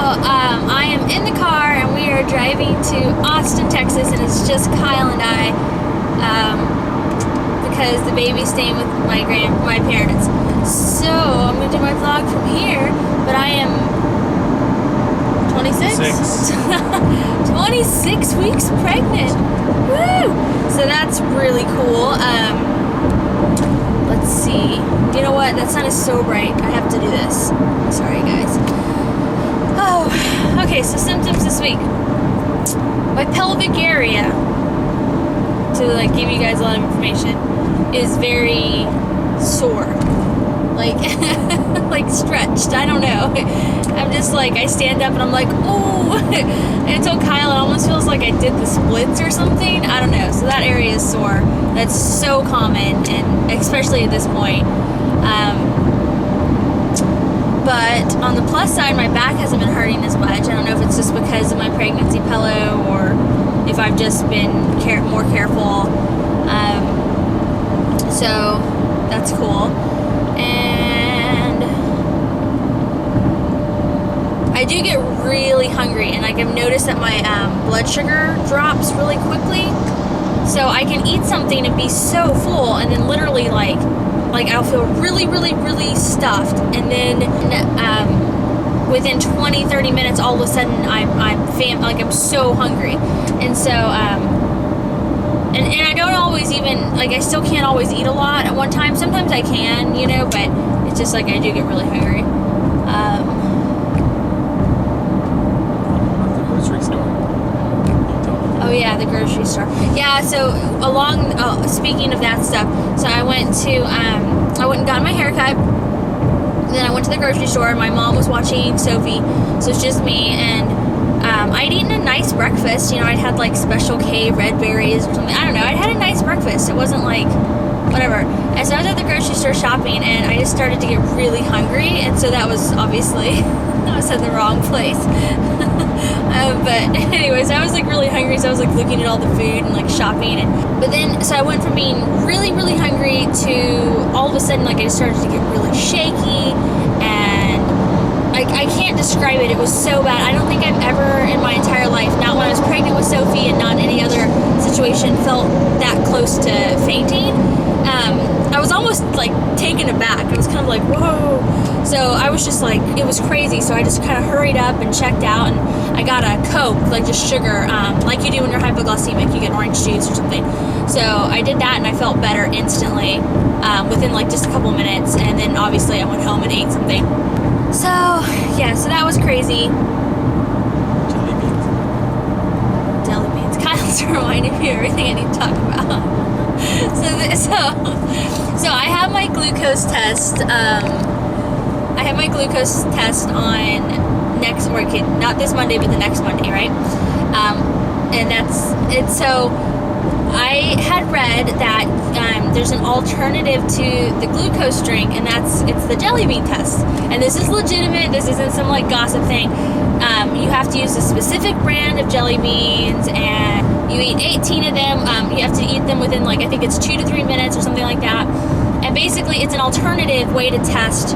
I am in the car and we are driving to Austin, Texas, and it's just Kyle and I, because the baby's staying with my parents. So I'm gonna do my vlog from here, but I am 26? 26 weeks pregnant. Woo! So that's really cool. Let's see. You know what? That sun is so bright. I have to do this. Sorry, guys. Oh, okay. So symptoms this week. My pelvic area, to like give you guys a lot of information, is very sore. Like, like stretched. I don't know. I'm just like, I stand up and I'm like, oh. And I told Kyle, it almost feels like I did the splits or something. I don't know. So that area is sore. That's so common, and especially at this point. But on the plus side, my back hasn't been hurting as much. I don't know if it's just because of my pregnancy pillow or if I've just been more careful. So that's cool. And I do get really hungry, and like I've noticed that my blood sugar drops really quickly. So I can eat something and be so full, and then literally like I'll feel really, really, really stuffed, and then within 20-30 minutes, all of a sudden I'm so hungry, and so and I don't always even, like, I still can't always eat a lot at one time. Sometimes I can, you know, but it's just like I do get really hungry. The grocery store. Oh yeah, the grocery store. Yeah, so speaking of that stuff, so I went and got my hair cut. Then I went to the grocery store. My mom was watching Sophie, so it's just me, and I'd eaten a nice breakfast. You know, I'd had like Special K red berries or something. I don't know. I'd had a nice breakfast. It wasn't like whatever. And so I was at the grocery store shopping, and I just started to get really hungry, and so that was obviously I was at the wrong place. But anyways, I was like really hungry, so I was like looking at all the food and like shopping, but then so I went from being really, really hungry to all of a sudden like I started to get really shaky, and I can't describe it. It was so bad. I don't think I've ever in my entire life, not when I was pregnant with Sophie and not in any other situation, felt that close to fainting. I was almost like taken aback. I was kind of like, whoa. So I was just like, it was crazy. So I just kind of hurried up and checked out, and I got a Coke, like just sugar, like you do when you're hypoglycemic, you get orange juice or something. So I did that, and I felt better instantly within like just a couple minutes. And then obviously I went home and ate something. So yeah, so that was crazy. Jelly beans. Kyle's reminding me of everything I need to talk about. So I have my glucose test. I have my glucose test on not this Monday, but the next Monday, right? And that's it. So I had read that there's an alternative to the glucose drink, and it's the jelly bean test. And this is legitimate. This isn't some like gossip thing. You have to use a specific brand of jelly beans, and you eat 18 of them. You have to eat them within like, I think it's 2 to 3 minutes or something like that. And basically it's an alternative way to test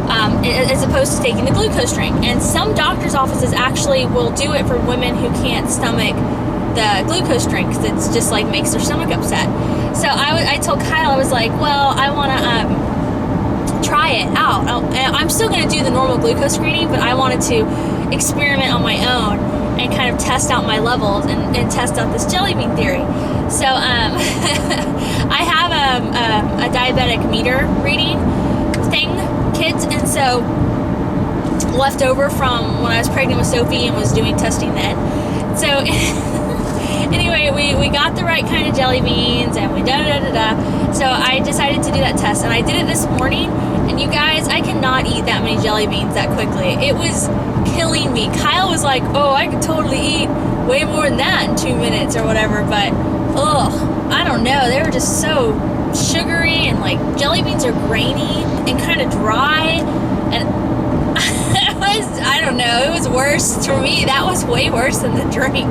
as opposed to taking the glucose drink. And some doctors' offices actually will do it for women who can't stomach the glucose drink, because it's just like makes their stomach upset. So I told Kyle, I was like, well, I want to try it out. I'm still going to do the normal glucose screening, but I wanted to experiment on my own and kind of test out my levels and test out this jelly bean theory. So I have a diabetic meter reading thing, kids, and so left over from when I was pregnant with Sophie and was doing testing then. So anyway, we got the right kind of jelly beans, and we da-da-da-da-da. So I decided to do that test, and I did it this morning, and you guys, I cannot eat that many jelly beans that quickly. It was killing me. Kyle was like, oh, I could totally eat way more than that in 2 minutes or whatever, but I don't know. They were just so sugary, and like jelly beans are grainy and kind of dry, and I don't know, it was worse for me. That was way worse than the drink.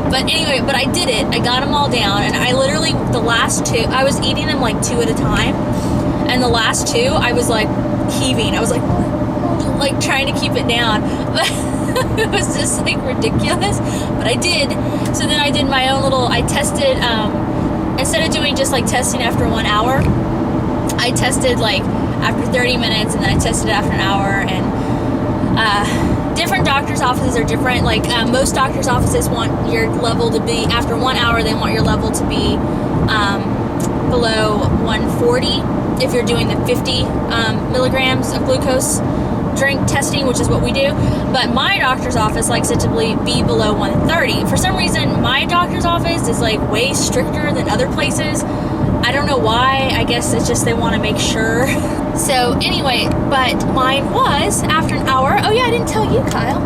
But anyway, but I did it. I got them all down, and I literally, the last two, I was eating them like 2 at a time, and the last 2, I was like heaving. I was like trying to keep it down. It was just like ridiculous, but I did. So then I did my own little, I tested, instead of doing just like testing after 1 hour, I tested like after 30 minutes, and then I tested after an hour. And different doctors' offices are different. Like most doctors' offices want your level to be, after 1 hour, they want your level to be below 140 if you're doing the 50 milligrams of glucose drink testing, which is what we do. But my doctor's office likes it to be below 130. For some reason, my doctor's office is like way stricter than other places. I don't know why. I guess it's just they want to make sure. So anyway, but mine was after an hour. Oh yeah, I didn't tell you, Kyle.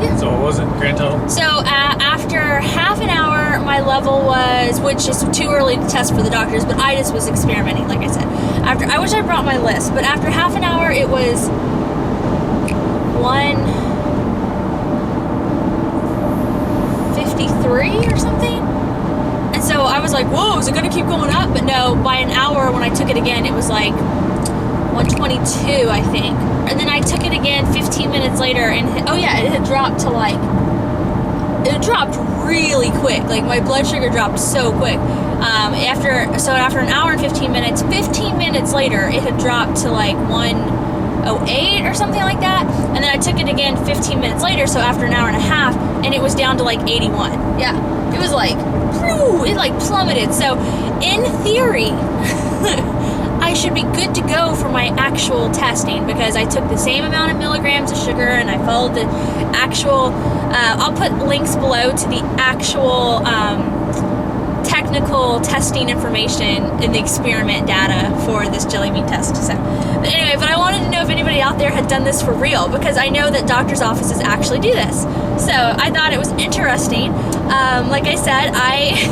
Yeah. So it wasn't grand total? So after half an hour, my level was, which is too early to test for the doctors, but I just was experimenting, like I said. I wish I brought my list, but after half an hour, it was 153 or something. And so I was like, whoa, is it going to keep going up? But no, by an hour when I took it again, it was like 122, I think. And then I took it again 15 minutes later, and oh yeah, it had dropped to like, it dropped really quick. Like my blood sugar dropped so quick. After an hour and 15 minutes later, it had dropped to like 108 or something like that. And then I took it again 15 minutes later, so after an hour and a half, and it was down to like 81. Yeah, it was like, it like plummeted. So in theory, I should be good to go for my actual testing, because I took the same amount of milligrams of sugar and I followed the actual, I'll put links below to the actual technical testing information in the experiment data for this jelly bean test. So, but anyway, I wanted to know if anybody out there had done this for real, because I know that doctors' offices actually do this. So I thought it was interesting. Like I said,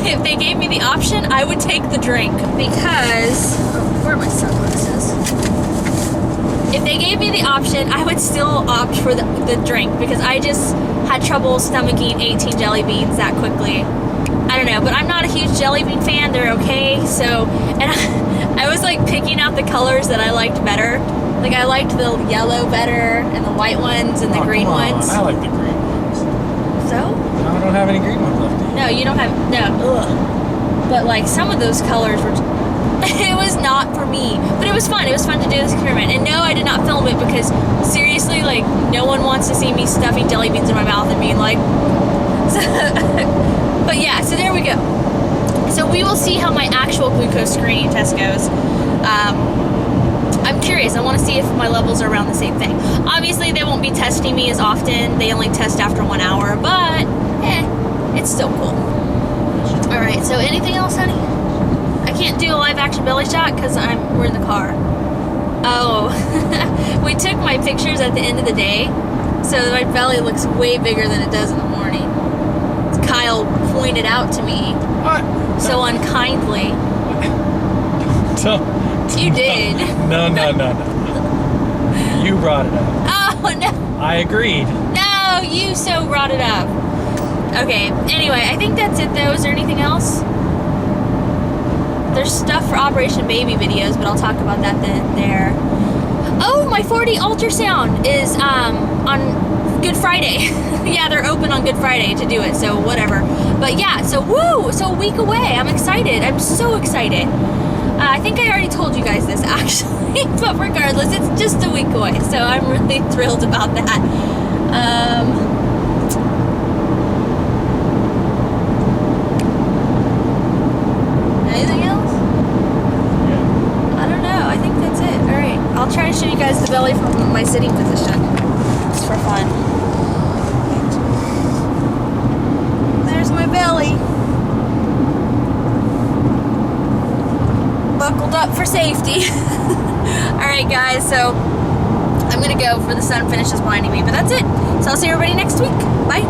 if they gave me the option, I would take the drink, because where are my sunglasses? If they gave me the option, I would still opt for the drink, because I just had trouble stomaching 18 jelly beans that quickly. I don't know, but I'm not a huge jelly bean fan. They're okay. So, and I was like picking out the colors that I liked better. Like I liked the yellow better, and the white ones, and the green ones. I like the green ones. So? I don't have any green ones left. No, you don't have, no. Ugh. But like some of those colors were, it was not for me. But it was fun. It was fun to do this experiment. And no, I did not film it, because seriously, like no one wants to see me stuffing jelly beans in my mouth and being like, but yeah, so there we go. So we will see how my actual glucose screening test goes. I'm curious. I want to see if my levels are around the same thing. Obviously, they won't be testing me as often. They only test after 1 hour, but it's still cool. All right, so anything else, honey? I can't do a live action belly shot because we're in the car. Oh, we took my pictures at the end of the day, so my belly looks way bigger than it does in the morning. Kyle pointed out to me so unkindly. You did. No. You brought it up. Oh, no. I agreed. No, you so brought it up. Okay, anyway, I think that's it, though. Is there anything else? There's stuff for Operation Baby videos, but I'll talk about that there. Oh, my 4D ultrasound is on Good Friday. Yeah, they're open on Good Friday to do it, so whatever. But yeah, so a week away. I'm excited. I'm so excited. I think I already told you guys this, actually. But regardless, it's just a week away, so I'm really thrilled about that. Anything else? Yeah. I don't know. I think that's it. All right. I'll try to show you guys the belly from my sitting position. Just for fun. There's my belly. Buckled up for safety. Alright guys, so I'm gonna go before the sun finishes blinding me, but that's it. So I'll see everybody next week. Bye.